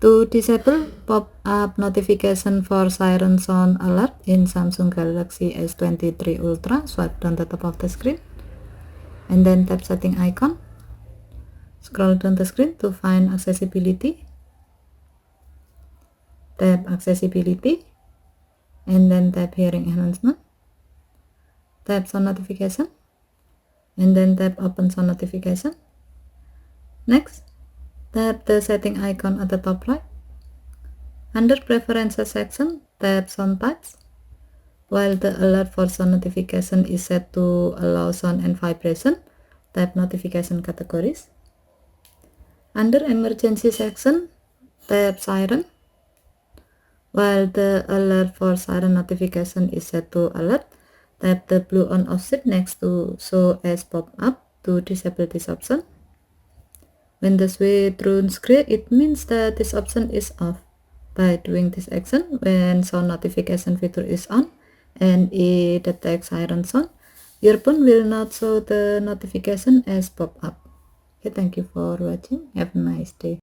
To disable pop-up notification for siren sound alert in Samsung Galaxy S23 Ultra, swipe down the top of the screen and then tap setting icon. Scroll down the screen to find accessibility. Tap accessibility and then tap hearing enhancement. Tap sound notification and then tap open sound notification. Next, tap the setting icon at the top right. Under preferences section, tap sound types. While the alert for sound notification is set to allow sound and vibration, tap notification categories. Under emergency section, tap siren. While the alert for siren notification is set to alert, tap the blue on off switch next to show as pop-up to disable this option. When the switch turns grey, it means that this option is off. By doing this action, when sound notification feature is on and it detects siren sound, your phone will not show the notification as pop-up. Okay, thank you for watching. Have a nice day.